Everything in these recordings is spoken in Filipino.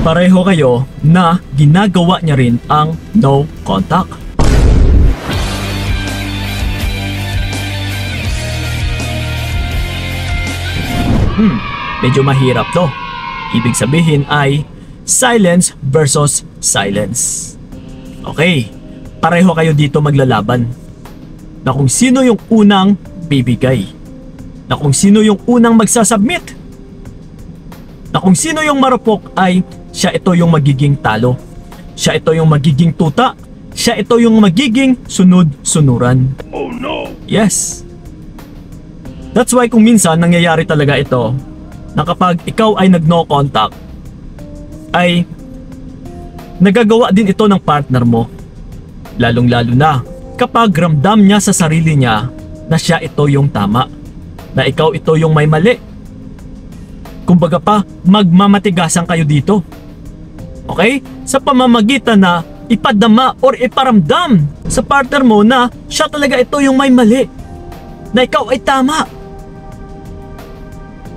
pareho kayo na ginagawa niya rin ang no contact. Medyo mahirap to. Ibig sabihin ay silence versus silence. Okay, pareho kayo dito maglalaban. Na kung sino yung unang bibigay. Na kung sino yung unang magsasubmit. Na kung sino yung marupok ay siya ito yung magiging talo. Siya ito yung magiging tuta. Siya ito yung magiging sunod-sunuran. Oh no! Yes. That's why kung minsan nangyayari talaga ito na kapag ikaw ay nag-no contact ay nagagawa din ito ng partner mo. Lalong-lalo na kapag ramdam niya sa sarili niya na siya ito yung tama. Na ikaw ito yung may mali. Kumbaga pa, magmamatigasan kayo dito. Okay? Sa pamamagitan na ipadama or iparamdam sa partner mo na siya talaga ito yung may mali. Na ikaw ay tama.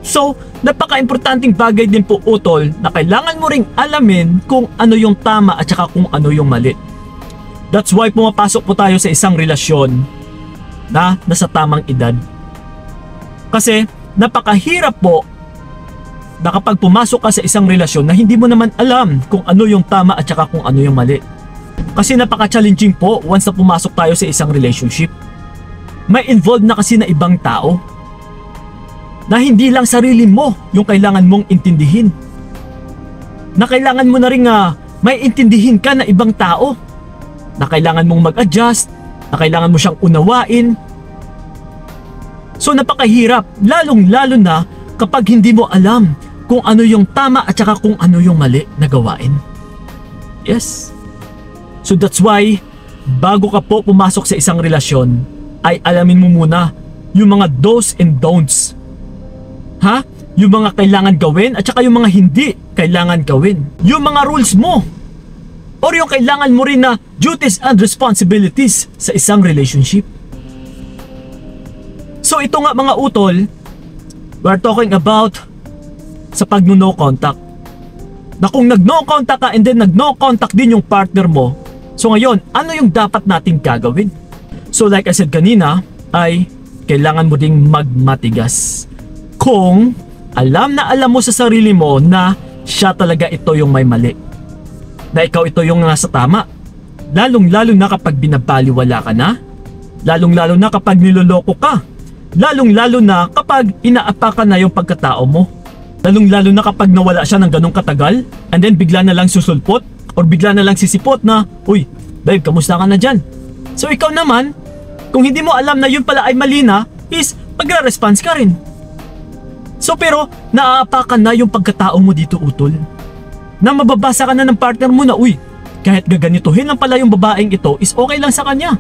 So, napaka-importanting bagay din po utol na kailangan mo ring alamin kung ano yung tama at saka kung ano yung mali. That's why pumapasok po tayo sa isang relasyon na nasa tamang edad. Kasi napakahirap po na kapag pumasok ka sa isang relasyon na hindi mo naman alam kung ano yung tama at saka kung ano yung mali. Kasi napaka-challenging po once na pumasok tayo sa isang relationship. May involved na kasi na ibang tao. Na hindi lang sarili mo yung kailangan mong intindihin. Na kailangan mo na rin may intindihin ka na ibang tao. Na kailangan mong mag-adjust. Na kailangan mo siyang unawain. So napakahirap, lalong-lalo na kapag hindi mo alam kung ano yung tama at saka kung ano yung mali na gawain. Yes. So that's why, bago ka po pumasok sa isang relasyon, ay alamin mo muna yung mga do's and don'ts. Ha? Yung mga kailangan gawin at saka yung mga hindi kailangan gawin. Yung mga rules mo. Or yung kailangan mo rin na duties and responsibilities sa isang relationship. So ito nga mga utol, we're talking about sa pag-no contact. Na kung nag-no contact ka and then nag-no contact din yung partner mo, so ngayon, ano yung dapat nating gagawin? So like I said kanina, ay kailangan mo ding magmatigas. Kung alam na alam mo sa sarili mo na siya talaga ito yung may mali. Na ikaw ito yung nasa tama. Lalong-lalo na kapag binabaliwala ka na. Lalong-lalo na kapag niloloko ka. Lalong-lalo na kapag inaapakan na yung pagkatao mo. Lalong-lalo na kapag nawala siya ng ganong katagal and then bigla na lang susulpot or bigla na lang sisipot na, uy, babe, kamusta ka na dyan? So ikaw naman, kung hindi mo alam na yun pala ay mali na, is magre-response ka rin. So pero, naaapakan na yung pagkatao mo dito utol. Na mababasa ka na ng partner mo na, uy, kahit gaganituhin lang pala yung babaeng ito is okay lang sa kanya.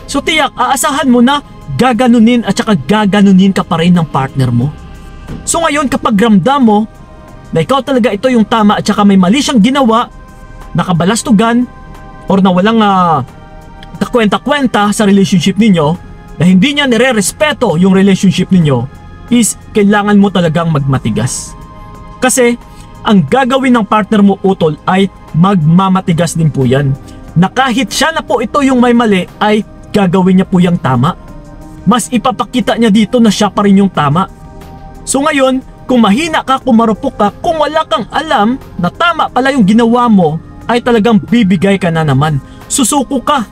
So tiyak, aasahan mo na gaganunin at saka gaganunin ka pa rin ng partner mo. So ngayon kapag ramdam mo na ikaw talaga ito yung tama at saka may mali siyang ginawa, nakabalastugan, or na walang kakwenta-kwenta sa relationship ninyo, na hindi niya nire-respeto yung relationship ninyo, is kailangan mo talagang magmatigas. Kasi ang gagawin ng partner mo utol ay magmamatigas din po yan. Na kahit siya na po ito yung may mali ay gagawin niya po yung tama. Mas ipapakita niya dito na siya pa rin yung tama. So ngayon, kung mahina ka, kung marupok ka, kung wala kang alam na tama pala yung ginawa mo, ay talagang bibigay ka na naman. Susuko ka.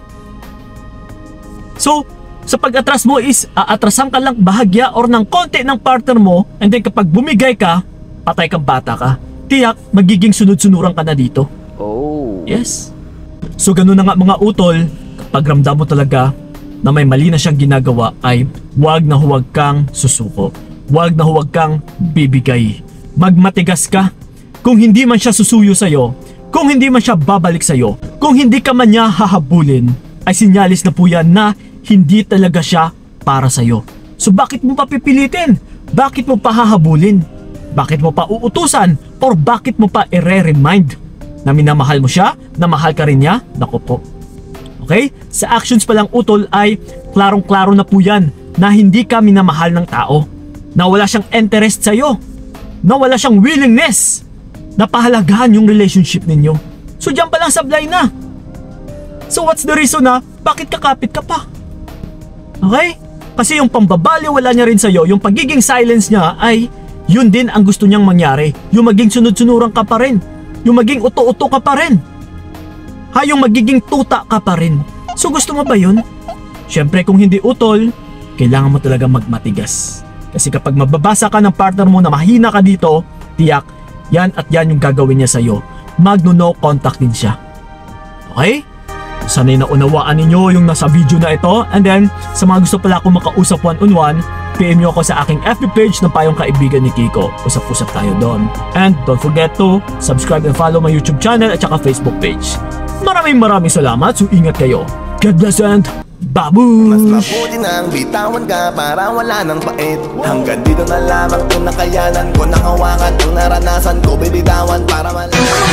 So, sa pag-atras mo is aatrasan ka lang bahagya or ng konti ng partner mo, and then kapag bumigay ka, patay kang bata ka. Tiyak, magiging sunod-sunuran ka na dito. Oh. Yes. So ganun na nga mga utol, kapag ramdam mo talaga na may mali na siyang ginagawa ay huwag na huwag kang susuko. Huwag na huwag kang bibigay. Magmatigas ka. Kung hindi man siya susuyo sa'yo, kung hindi man siya babalik sa'yo, kung hindi ka man niya hahabulin, ay sinyalis na po yan na hindi talaga siya para sa'yo. So bakit mo pa pipilitin? Bakit mo pa hahabulin? Bakit mo pa uutusan? Or bakit mo pa i-remind na minamahal mo siya, na mahal ka rin niya? Naku po. Okay? Sa actions pa lang utol ay klarong-klaro na po yan na hindi ka minamahal ng tao. Na wala siyang interest sa'yo. Na wala siyang willingness napahalagahan yung relationship ninyo. So diyan pa lang sablay na. So what's the reason na bakit kakapit ka pa? Okay? Kasi yung pambabaliwala niya rin sa'yo, yung pagiging silence niya ay yun din ang gusto niyang mangyari. Yung maging sunod-sunuran ka pa rin. Yung maging uto-uto ka pa rin. Yung magiging tuta ka pa rin. So gusto mo ba yun? Siyempre kung hindi utol, kailangan mo talaga magmatigas. Kasi kapag mababasa ka ng partner mo na mahina ka dito, tiyak, yan at yan yung gagawin niya sa'yo. Magno-no contact din siya. Okay? Sana'y naunawaan ninyo yung nasa video na ito. And then, sa mga gusto pala akong makausap one-on-one, PM nyo ako sa aking FB page ng Payong Kaibigan ni Kiko. Usap-usap tayo doon. And don't forget to subscribe and follow my YouTube channel at saka Facebook page. Maraming salamat. So ingat kayo. God bless and babush! Mas mabuti nang bitawan ka para wala nang pait. Hanggang dito na lamang kung nakayanan ko, nakawakan kung naranasan ko, bibitawan para malaman.